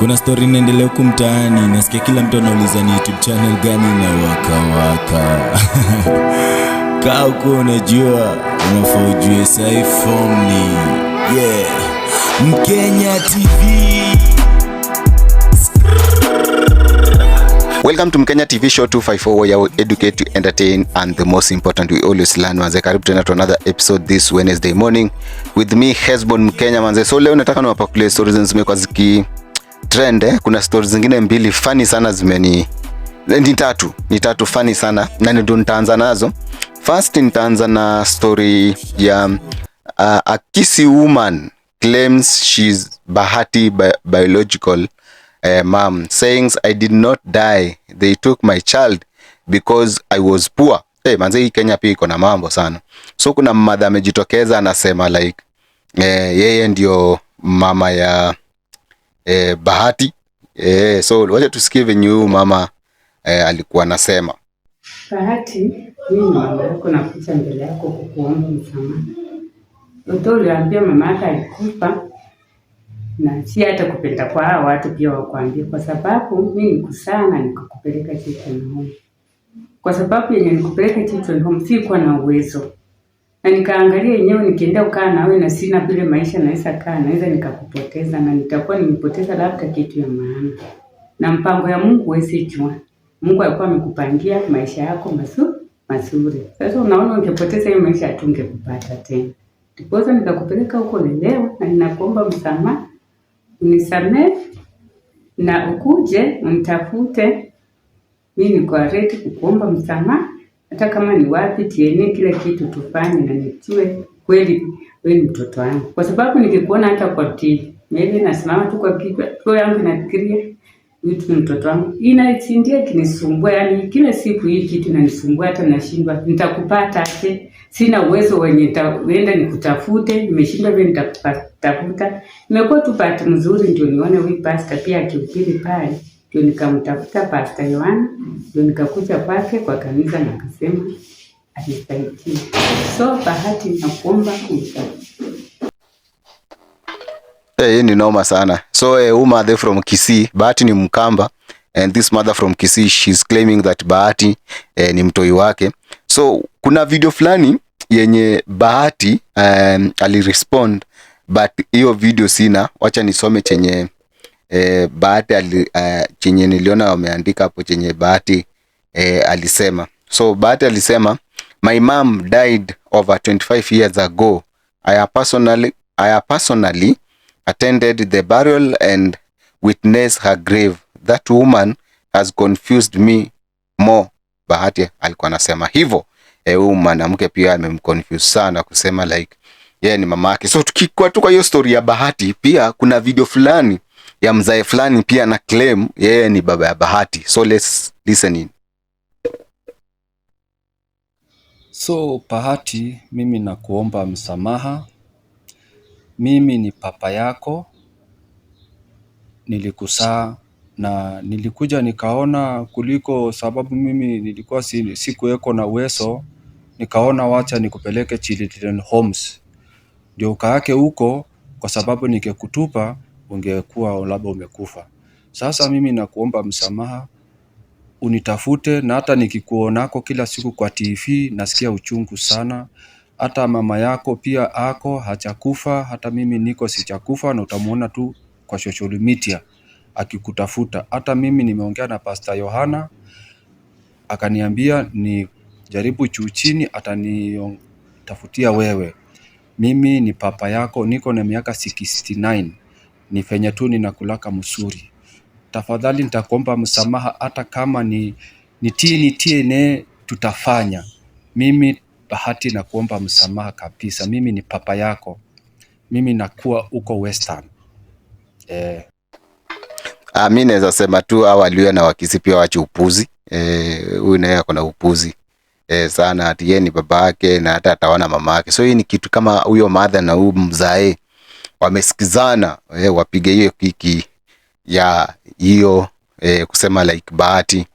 Kuna story inaendelea huku mtaani, nasikia kila mtu anauliza ni YouTube channel gani na waka. Kaa huko unajua, unafaa ujue sahi form ni Mkenya TV. Welcome to Mkenya TV show 254, where we educate, to entertain, and the most important, we always learn. Manze, karibu tena to another episode this Wednesday morning with me Hezbon Mkenya. Manze, so leo nataka niwapakulie stories zimekuwa ziki trend. Kuna stories zingine mbili funny sana ni tatu funny sana, na ndio nitaanza nazo. First nitaanza na story ya a Kisii woman claims she's Bahati biological mom, saying I did not die, they took my child because I was poor. Manze, hii Kenya pia iko na mambo sana. So kuna mother amejitokeza anasema like yeye ndio mama ya Bahati. So wacha tusikie venye huyu mama alikuwa anasema. Bahati, mimi mama yako nakuja mbele yako kukuomba msamaha. Ndio uliambia mama yako alikufa, na si hata kupenda kwa hao watu pia wakwambia, kwa sababu mimi nikusana nikakupeleka Children's Home. Kwa sababu yenye nikupeleka Children's Home sikuwa na uwezo. Na nikaangalia yenyewe nikienda ukaa nawe na sina vile maisha naweza kaa, naweza nikakupoteza na nitakuwa nimepoteza labda kitu ya maana. Na mpango ya Mungu huwezi jua. Mungu alikuwa amekupangia maisha yako mazuri. Sasa unaona ungepoteza hiyo maisha hatungekupata tena. Ndipo nikakupeleka huko leo na ninakuomba msamaha. Unisamehe na ukuje unitafute. Mimi niko ready kukuomba msamaha. Hata kama ni wapi tieni kile kitu tufanye na nijue kweli wewe ni mtoto wangu. Kwa sababu nikikuona hata kwa TV, mimi nasimama tu kwa kichwa yangu nafikiria wewe ni mtoto wangu. Inaichindia kinisumbua, yani kila siku hii kitu inanisumbua hata nashindwa nitakupata aje. Sina uwezo wenye nitaenda nikutafute, nimeshindwa vile nitakutafuta. Nimekuwa tu bahati mzuri ndio nione huyu pastor pia akihubiri pale. Ndio nikamtafuta Pastor Yohana, ndio nikakuja kwake kwa kanisa na akasema anisaidie. So Bahati nakuomba unisaidie. Hii ni noma sana. So mother from Kisii, Bahati ni Mkamba, and this mother from Kisii, she's claiming that Bahati ni mtoi wake. So kuna video fulani yenye Bahati alirespond, but hiyo video sina. Wacha nisome chenye Bahati chenye niliona wameandika hapo chenye Bahati alisema. So Bahati alisema, my mom died over 25 years ago. I personally attended the burial and witnessed her grave. That woman has confused me more. Bahati alikuwa anasema hivyo. Huyu mwanamke pia amemconfuse sana kusema like yeye ni mama yake. So tukikuwa tu kwa hiyo story ya Bahati, pia kuna video fulani ya mzae fulani pia na claim yeye ni baba ya Bahati. So let's listen in. So Bahati, mimi nakuomba msamaha. Mimi ni papa yako. Nilikusaa na nilikuja nikaona kuliko sababu mimi nilikuwa sikuweko na uwezo, nikaona wacha nikupeleke Children's Homes. Ndio ukaake huko, kwa sababu nikekutupa ungekuwa labda umekufa. Sasa mimi nakuomba msamaha, unitafute, na hata nikikuonako kila siku kwa TV nasikia uchungu sana. Hata mama yako pia ako hajakufa, hata mimi niko sijakufa, na utamuona tu kwa social media akikutafuta. Hata mimi nimeongea na Pastor Yohana akaniambia ni jaribu juu chini atanitafutia wewe. Mimi ni papa yako, niko na miaka 69. Ni fenya tu ninakulaka msuri. Tafadhali nitakuomba msamaha, hata kama nitie tutafanya. Mimi Bahati nakuomba msamaha kabisa. Mimi ni papa yako. Mimi nakuwa uko Western. Mimi naweza sema tu awaliwe na Wakisii pia wache upuzi. Huyu naye ako na upuzi sana, ati yeye ni baba yake na hata ataona mama yake. So hii ni kitu kama huyo mother na huyo mzae wamesikizana, wapige hiyo kiki ya hiyo kusema like Bahati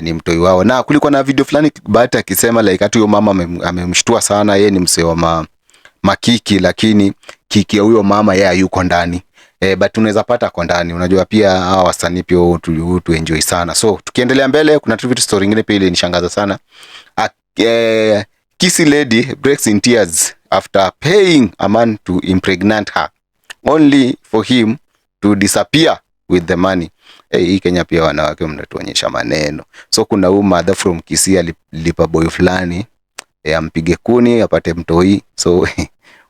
ni mtoi wao. Na kulikuwa na video fulani Bahati akisema like hata huyo mama amemshtua sana, yeye ni msee wa makiki, lakini kiki ya huyo mama yeye yuko ndani. but unaweza pata kwa ndani. Unajua pia hawa wasanii pia tu enjoy sana. So tukiendelea mbele, kuna tribute story nyingine pia ile nishangaza sana. Kissy lady breaks in tears after paying a man to impregnate her only for him to disappear with the money. Hii Kenya pia wanawake mnatuonyesha maneno. So kuna huyu mother from Kisii alipa boy fulani ampige kuni apate mtoi. So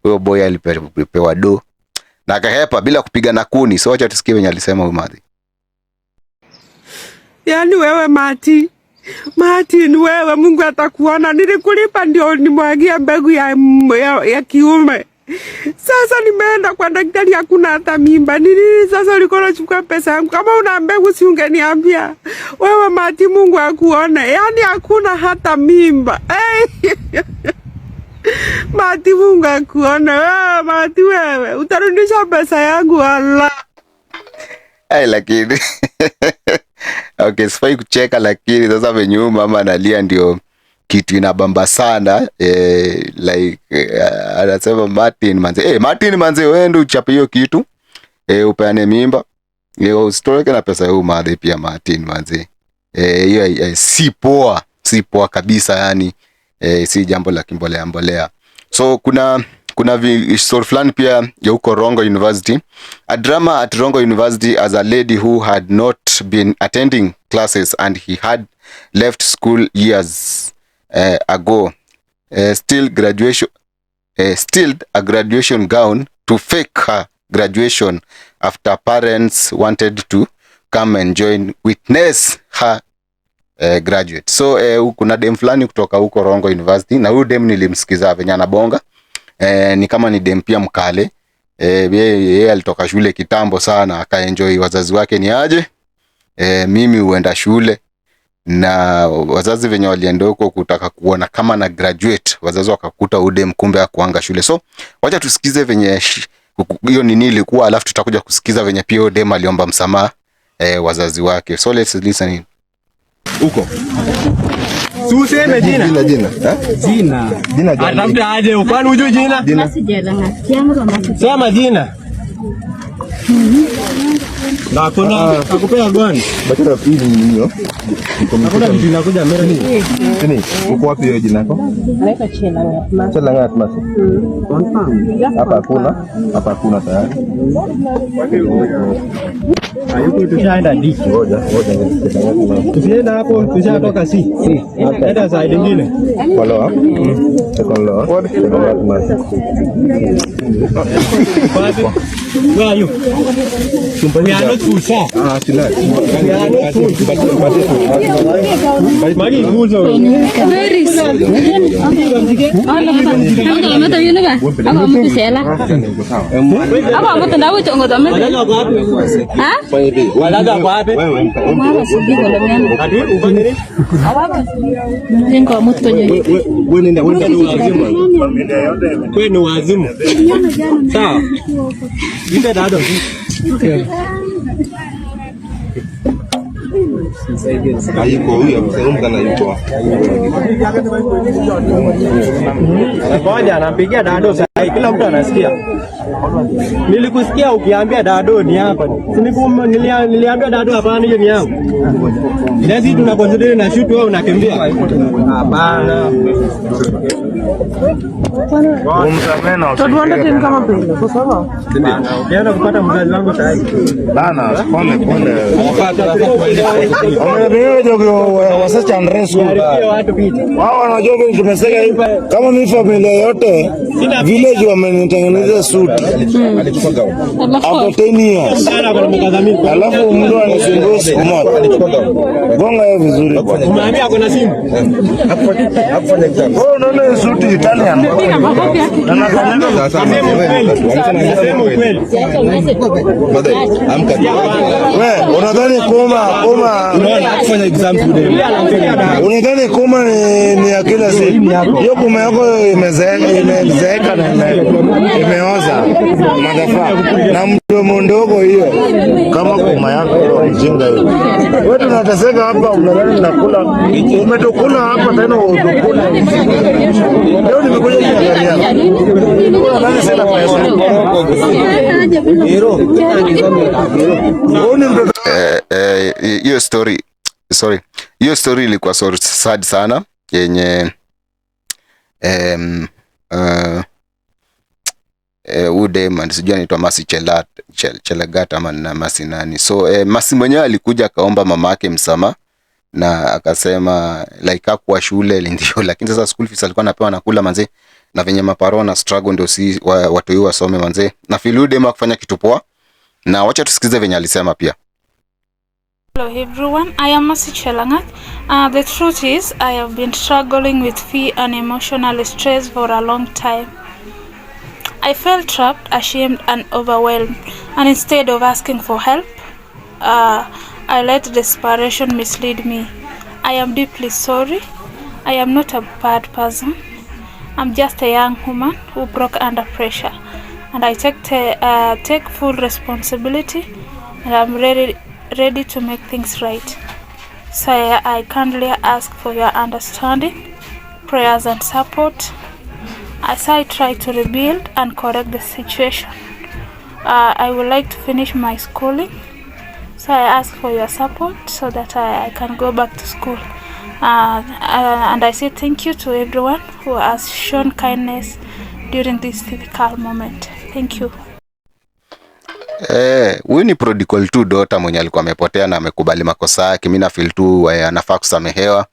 huyo boy alipewa do na akahepa bila kupiga na kuni. So acha tusikie venye alisema huyu mother. Yaani wewe Martin, wewe Mungu atakuona. Nilikulipa ndio nimwagia mbegu ya kiume. Sasa nimeenda kwa daktari hakuna hata mimba. Nini sasa ulikuwa unachukua pesa yangu? Kama una mbegu si ungeniambia. Wewe Martin, Mungu akuone. Yaani hakuna hata mimba. Martin, Mungu akuone. Wewe Martin, wewe utarudisha pesa yangu Allah. Lakini okay, sifai kucheka, lakini sasa venye mama analia ndio kitu inabamba sana. Anasema Martin manze wewe ndio uchape hiyo kitu upeane mimba usitoroke na pesa yao madhe pia Martin manze. Hiyo si poa kabisa, yani si jambo la kimbolea. So kuna story fulani pia ya huko Rongo University. A drama at Rongo University as a lady who had not been attending classes and he had left school years ago still a graduation gown to fake her graduation after parents wanted to come and witness her graduate. So kuna dem fulani kutoka huko Rongo University, na huyu dem nilimsikiza venye anabonga. Ni kama ni dem pia mkale. Yeye alitoka shule kitambo sana, akaenjoy wazazi wake ni aje. Mimi huenda shule na wazazi venye walienda huko kutaka kuona kama na graduate, wazazi wakakuta udem kumbe akuanga shule. So wacha tusikize venye hiyo nini ilikuwa, alafu tutakuja kusikiza venye pia udem aliomba msamaha wazazi wake. So let's listen in. Huko Suseme jina. Atafuta aje upande ujue jina? Sema jina. Na kuna akupea gani? Bakira pili niyo. Hakuna mtu inakuja mera nini? Nini? Uko wapi hiyo jina yako? Naitwa Chelanga. Chelanga Atmas. Hapa hakuna tayari. Hayuko tushaenda diki. Ngoja. Tusienda hapo tushatoka si. Hata side nyingine. Follow up. Second law. Atmas. Where are you? We are not too far. Sila. Magi nguzo. Very Sawa. Ndio dado. Hayuko huyo msaidizi kana yuko. Ngoja anampigia dado sasa, kila mtu anasikia. Nilikusikia ukiambia dado ni hapa. Niliambia dado hapana, hiyo ni yangu. Sisi tunaconsider na shoot, wewe unakimbia. Hapana. Tunaenda tena kama pendo. Kwa sababu Ndio kupata mzazi wangu sasa. Bana, pole. Wasacha Andres wao wanajua vile tumeseka hivi. Kama ni familia yote village wamenitengeneza suti hapo 10 years, alafu mtu anasumbua siku moja gonga hiyo vizuri. Umeambia ako na simu Oh, no, suti Italian. Wewe unadhani koma kufanya exam today? Unadhani koma ni ya kila siku? Hiyo koma yako imezeeka na imeoza madafaa na Ndio ndogo hiyo kama kuma yako mjinga hiyo. Wewe tunateseka hapa, unadhani tunakula, umetokula hapa tena unakula. Leo nimekuja kuangalia. Nani sasa pesa? Hero. Hiyo story ilikuwa so sad sana yenye udem sijui anaitwa Masi Chelagat ama na Masi nani. So Masi mwenyewe alikuja akaomba mamake msamaha na akasema like hakuwa shule ndio, lakini sasa school fees alikuwa anapewa nakula manze, na venye maparo na struggle ndio si watu hiyo wasome manze, na feel udem akufanya kitu poa, na wacha tusikize venye alisema pia. Hello everyone, I am Masi Chelagat. The truth is I have been struggling with fear and emotional stress for a long time. I felt trapped, ashamed and overwhelmed, and instead of asking for help, I let desperation mislead me. I am deeply sorry. I am not a bad person. I'm just a young woman who broke under pressure, and I take full responsibility, and I'm ready to make things right. So I kindly ask for your understanding, prayers and support as I try to rebuild and correct the situation. I would like to finish my schooling, so I ask for your support so that I can go back to school. And I say thank you to everyone who has shown kindness during this difficult moment. Thank you. Huyu ni prodigal tu daughter mwenye alikuwa amepotea na amekubali makosa yake. Mimi na feel tu anafaa kusamehewa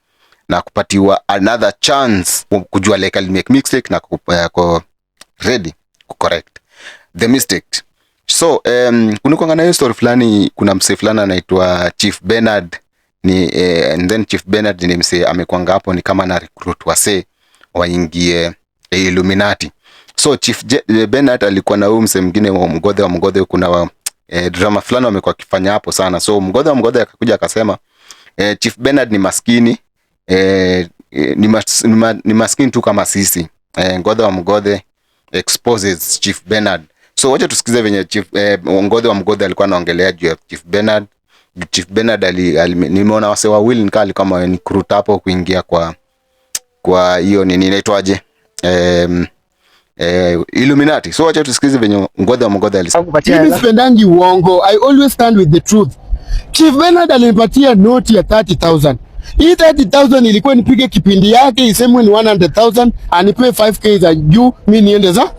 na kupatiwa another chance kujua like I'll make mistake na ready ku correct the mistake. So kuna na hiyo story fulani, kuna msee fulani anaitwa Chief Bernard ni and then Chief Bernard ni msee amekwanga hapo ni kama na recruit wase waingie Illuminati. So Chief Bernard alikuwa na huyu msee mwingine wa Mgodhe, kuna drama fulani wamekuwa kifanya hapo sana. So Mgodhe akakuja akasema Chief Bernard ni maskini, ni maskini tu kama sisi. Mgodhe exposes Chief Bernard. So wacha tusikize venye Chief Mgodhe alikuwa anaongelea juu ya Chief Bernard. Chief Bernard nimeona wase wawili nikali kama ni recruit hapo kuingia kwa hiyo nini inaitwaje Illuminati. So wacha tusikize venye Mgodhe alisema. Mimi sipendangi uongo. I always stand with the truth. Chief Bernard alinipatia noti ya 30,000. Hii 30,000 ilikuwa nipige kipindi yake isemwe ni 100,000, anipe 5k za juu mimi niende za.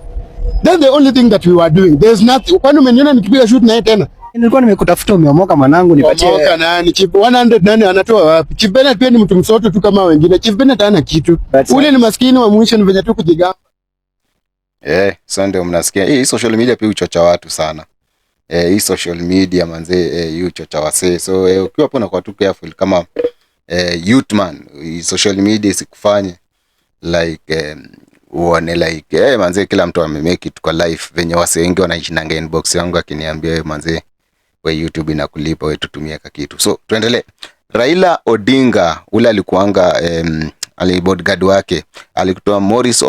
That's the only thing that we were doing. There's nothing. Kwani umeniona nikipiga shoot na yeye tena? Nilikuwa nimekutafuta umeomoka mwanangu nipatie. Umeomoka nani? Chief 100 nani anatoa wapi? Chief Bernard pia ni mtu msoto tu kama wengine. Chief Bernard hana kitu. Ule ni maskini wa mwisho, ni venye tu kujigamba. So ndio mnasikia. Hii social media pia uchocha watu sana. Hii social media manze hii uchocha wase. So ukiwa hapo na kwa tu careful kama youth man, social media isikufanye like uone like manze kila mtu amemake it kwa life venye wase wengi wanaishi na inbox yangu akiniambia wewe manze we YouTube inakulipa wewe tutumie kitu. So tuendelee. Raila Odinga ule alikuanga bodyguard wake alikutoa Morris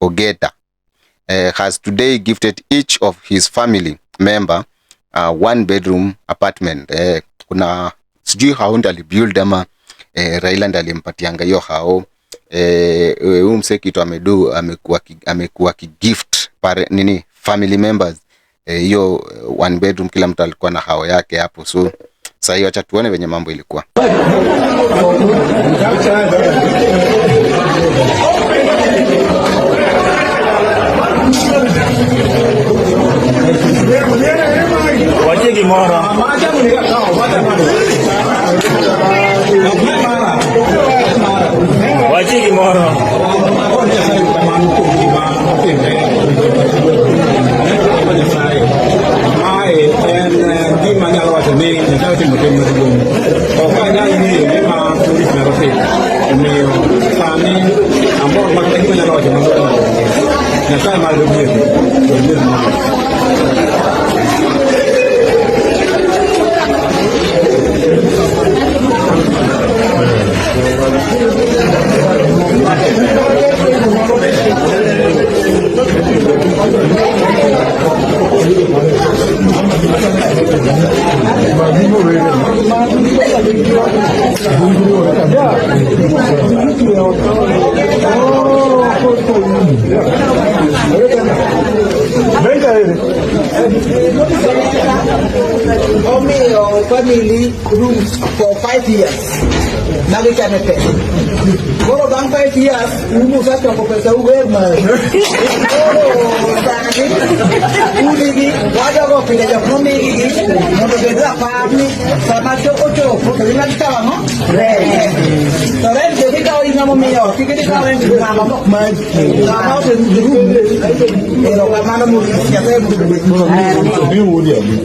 Ogeta has today gifted each of his family member one bedroom apartment. Kuna sijui hao ndio alibuild ama Raila ndiye alimpatianga hiyo hao mse kitu amekuwa kigift nini family members hiyo one bedroom, kila mtu alikuwa na hao yake hapo. So sasa hiyo acha tuone venye mambo ilikuwa. Wacheki mora. Wacheki mora. family rooms for 5 years. Now we can pay. Kalau bang 5 years, umur saya kau pesa uang mah. Uli ni, wajah kau pilih jauh kami ni, mau beda apa ni? Sama cocok, dengan kita mah. Terus jadi kau ingat mau mio, kita di kau yang nama mau mah, nama tu dulu. Kalau mana mau siapa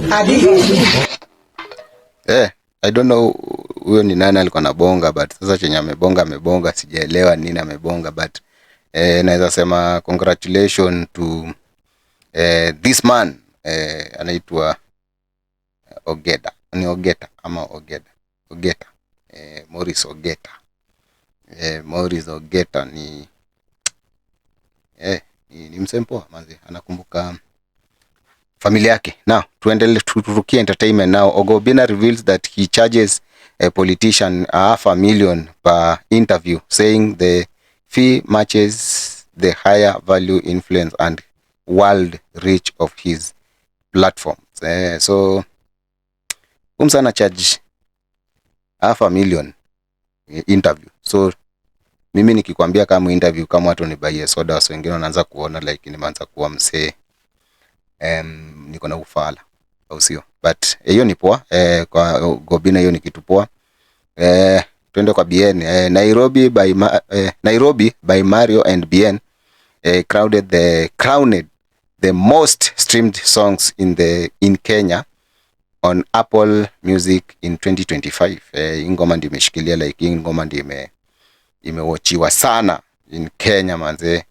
Adi. I don't know huyo ni nani alikuwa anabonga, but sasa chenye amebonga sijaelewa nini amebonga, but naweza sema congratulations to this man anaitwa Ogeta. Ni Ogeta ama Ogeta? Ogeta. Morris Ogeta. Morris Ogeta ni msempoa manzi, anakumbuka familia yake. Now, tuendelee turukia entertainment now. Ogobina reveals that he charges a politician $500,000 per interview, saying the fee matches the higher value, influence and world reach of his platforms. So, umsana charge $500,000 interview. So, mimi nikikwambia kama interview kama watu ni buy soda, watu wengine wanaanza kuona like nimeanza kuwa msee. Niko na ufala au sio, but hiyo ni poa. Kwa Gobina hiyo ni kitu poa. Twende kwa BN. Nairobi by Mario and BN crowned the most streamed songs in Kenya on Apple Music in 2025. Ngoma ndio imeshikilia like ngoma ndio imewatchiwa sana in Kenya manze.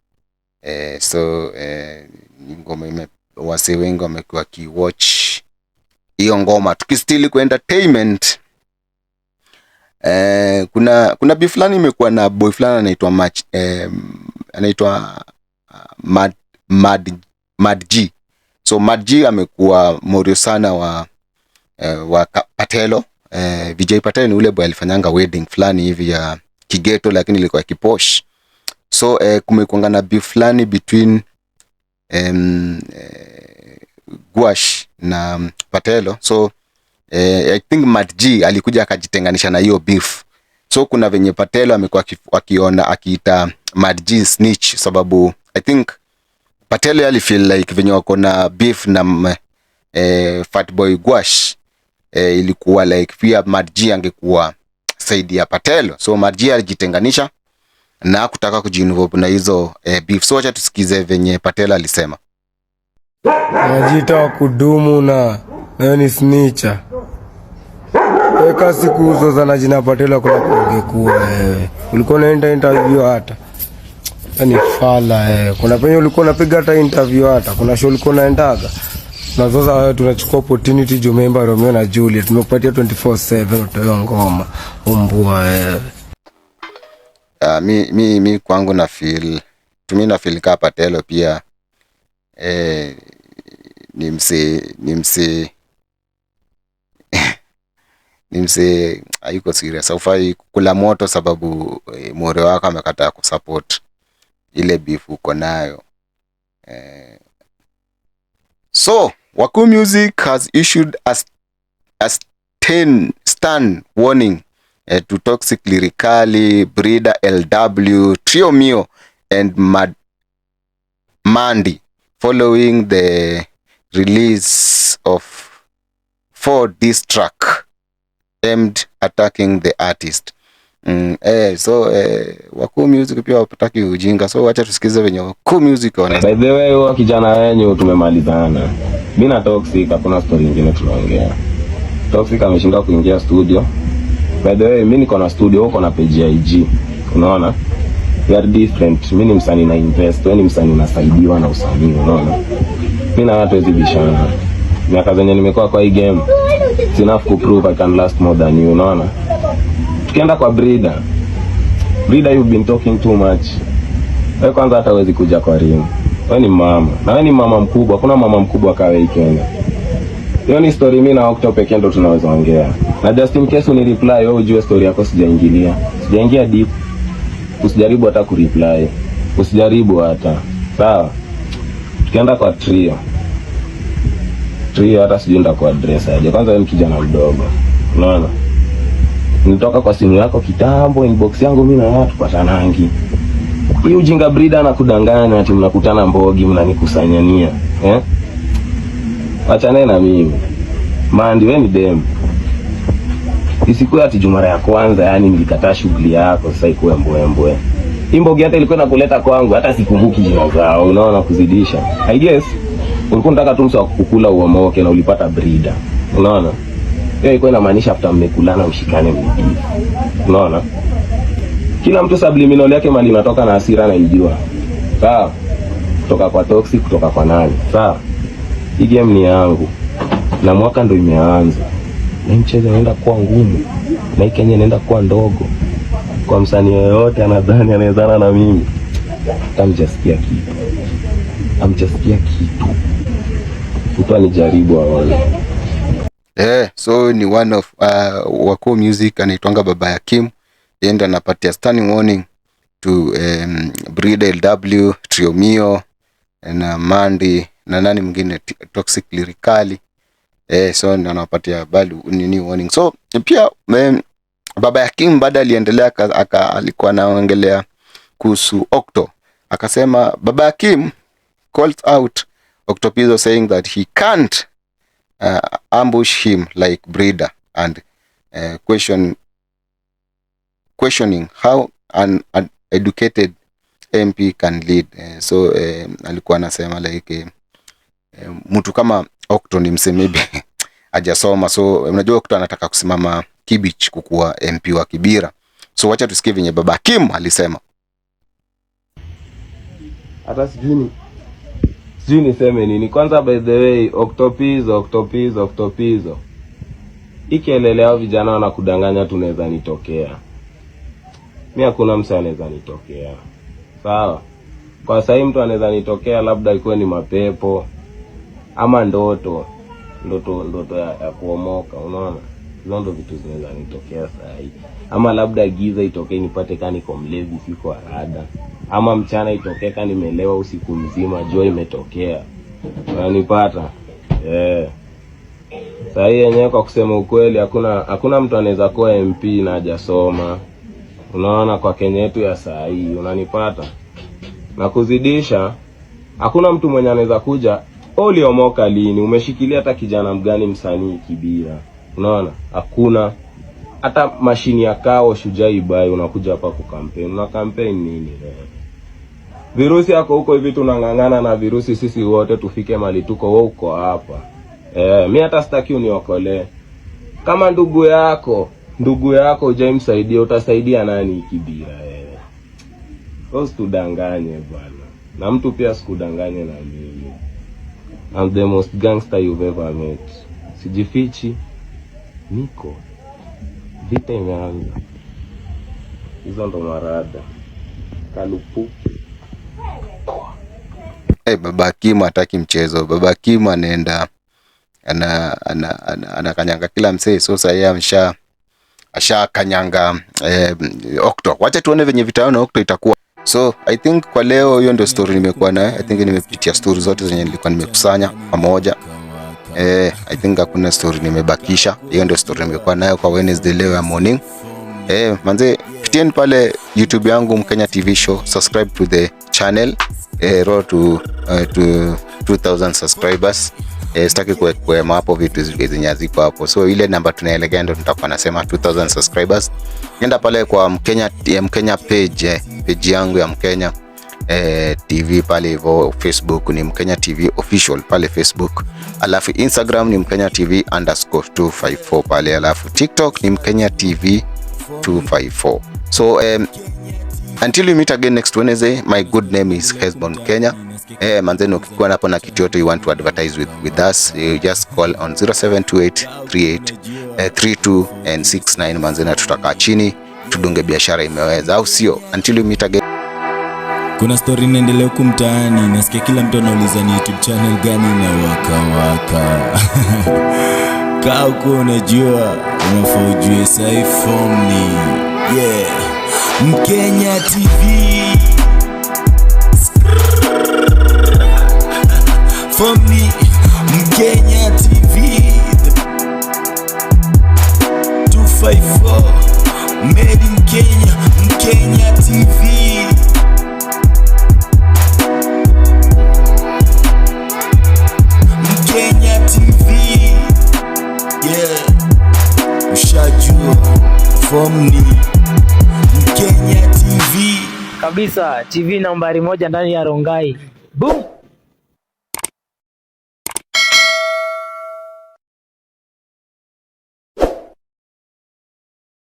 So ngoma wase wengi wamekuwa kiwatch hiyo ngoma. Tukistili kwa entertainment, kuna beef fulani imekuwa na boy fulani anaitwa Mad G. So Mad G amekuwa morio sana wa Patelo. Vijay Patel ni ule boy alifanyanga wedding fulani hivi ya kigeto lakini ilikuwa kiposh. So kumekuwa na beef fulani between Gwash na Patelo. So I think Mad G alikuja akajitenganisha na hiyo beef. So kuna venye Patelo amekuwa akiona akiita Mad G snitch, sababu I think Patelo alifeel like venye wako na beef na Fatboy Gwash, ilikuwa like pia Mad G angekuwa saidi ya Patelo. So Mad G alijitenganisha na kutaka kujinvolve na hizo beef. So acha tusikize venye Patelo alisema. Najita kudumu na ni snitcha. Eka siku hizo za jina Patelo kwa kungekuwa ulikuwa unaenda interview hata. Yaani fala kuna penye ulikuwa unapiga hata interview hata. Kuna show ulikuwa unaendaga. Na sasa wewe tunachukua opportunity jo member Romeo na Juliet. Tumekupatia 24/7 utoe ngoma. Umbua mi kwangu na feel kama Patelo pia ni mse hayuko serious. Haufai kula moto sababu more wako amekataa kusupport ile beef uko nayo. So Waku Music has issued a stern warning to Toxic Lyrically, Breeder LW, Trio Mio and Mandy following the release of 4 diss track aimed attacking the artist. Waku Music pia wataki ujinga. So wacha tusikize venye Waku Music wana. By the way, huyo kijana wenyu tumemalizana. Mimi na Toxic hakuna story nyingine tunaongea. Toxic ameshinda kuingia studio. By the way, mimi niko na studio, uko na page ya IG. Unaona? We are different. Mimi ni msanii na invest, wewe ni msanii unasaidiwa na usanii, unaona? Mimi na watu wezibishana. Miaka zenye nimekuwa kwa hii game, it's enough to prove I can last more than you, unaona? Tukienda kwa Breeder, you've been talking too much. Wewe kwanza hata huwezi kuja kwa ring. Wewe ni mama. Na wewe ni mama mkubwa. Kuna mama mkubwa kawe hii Kenya. Hiyo ni story mimi na Octo pekee ndo tunaweza ongea. Na just in case uni reply wewe ujue story yako sijaingilia. Sijaingia deep. Usijaribu hata ku reply. Usijaribu hata. Sawa? Tukienda kwa trio hata sijui nitakuwa address aje. Kwanza wewe ni kijana mdogo. Unaona? Nitoka kwa simu yako kitambo, inbox yangu mimi na watu patanangi. Hii ujinga breeder na kudanganya ati mnakutana Mbogi mnanikusanyania. Achana na mimi. Mandi wewe ni dem. Isikuwa ati Jumara ya kwanza yani nilikataa shughuli yako sasa ikuwe mbwembwe. Hii Mbogi hata ilikuwa inakuleta kwangu hata sikumbuki jina zao, unaona kuzidisha. I guess ulikuwa unataka tu msa kukula uomoke na ulipata breeder. Unaona? Hiyo ilikuwa inamaanisha after mmekulana mshikane mjini. Unaona? Kila mtu subliminal yake mali inatoka na hasira na ijua. Sawa? Kutoka kwa toxic, kutoka kwa nani? Sawa? Hii game ni yangu. Na mwaka ndo imeanza. Na mchezo unaenda kuwa ngumu. Na hii Kenya inaenda kuwa ndogo. Kwa msanii yoyote anadhani anawezana na mimi. Hamjasikia kitu. Hamjasikia kitu. Mtu anijaribu aone. So ni one of Wako Music anaitwanga Baba ya Kim. Yeye ndo anapatia standing warning to Breeder LW, Trio Mio na Mandi na nani mwingine Toxic Lyrically. So ndo anapatia nini warning. So pia Baba ya Kim baada aliendelea alikuwa anaongelea kuhusu Octo. Akasema Baba ya Kim called out Octopizzo saying that he can't ambush him like Breeder and questioning how an educated MP can lead. So alikuwa anasema like mtu kama Octo ni msemebi hajasoma. So unajua Octo anataka kusimama Kibich kukuwa MP wa Kibira. So wacha tusikie venye Baba Kim alisema. Hata sijui niseme nini. Kwanza by the way Octopizzo. Ikielelea vijana wanakudanganya tunaweza nitokea. Mimi hakuna mtu anaweza nitokea. Sawa? Kwa sasa mtu anaweza nitokea labda ikuwe ni mapepo ama ndoto ya kuomoka, unaona? Hizo ndo vitu zinaweza nitokea sasa hivi. Ama labda giza itokee nipate kama niko mlevi siko arada. Ama mchana itokee kama nimelewa usiku mzima jua imetokea. Unanipata? Sasa hii yenyewe kwa kusema ukweli hakuna mtu anaweza kuwa MP na hajasoma. Unaona kwa Kenya yetu ya saa hii, unanipata? Na kuzidisha hakuna mtu mwenye anaweza kuja uliomoka lini, umeshikilia hata kijana mgani msanii Kibira. Unaona? Hakuna. Hata mashini ya kao shujai bai unakuja hapa kukampeni. Una campaign nini Virusi yako huko hivi tunangangana na virusi sisi wote tufike mali tuko wewe uko hapa. Mimi hata sitaki uniokolee. Kama ndugu yako hujamsaidia utasaidia nani Kibira Usitudanganye bwana. Na mtu pia sikudanganye na mimi. I'm the most gangster you've ever met. Sijifichi. Niko. Vita imeanza. Hizo ndo marada. Kalupu. Baba Kim hataki mchezo. Baba Kim anaenda anakanyanga kila msee. So sasa yeye asha kanyanga Octo. Wacha tuone venye vitaona na Octo itakuwa. So I think kwa leo hiyo ndio story nimekuwa nayo. I think nimepitia story zote zenye nilikuwa nimekusanya pamoja. I think hakuna story nimebakisha. Hiyo ndio story nimekuwa nayo kwa Wednesday leo ya morning. Manze piteni pale YouTube yangu Mkenya TV Show, subscribe to the channel. Road to 2000 subscribers. Sitaki kuwema hapo vitu zenye ziko hapo. So ile namba tunaelekea ndio tutakuwa nasema 2000 subscribers. Nenda pale kwa Mkenya page yangu ya Mkenya TV pale hivyo. Facebook ni Mkenya TV official pale Facebook. Alafu Instagram ni Mkenya TV _254 pale. Alafu TikTok ni Mkenya TV 254. So until we meet again next Wednesday, my good name is Hezbon Kenya. Manzeni ukikuwa hapo na kitu yote you want to advertise with us, you just call on 0728383269. Manzeni tutakaa chini tudunge biashara imeweza, au sio? Until we meet again. Kuna story inaendelea huku mtaani, nasikia kila mtu anauliza ni YouTube channel gani na waka. Kaa huko unajua, unafaa ujue sahi form ni Mkenya TV. Form ni Mkenya TV 254 made in Kenya, Mkenya TV. Mkenya TV, ushajua form ni Mkenya TV kabisa. TV nambari 1 ndani ya Rongai. Boom.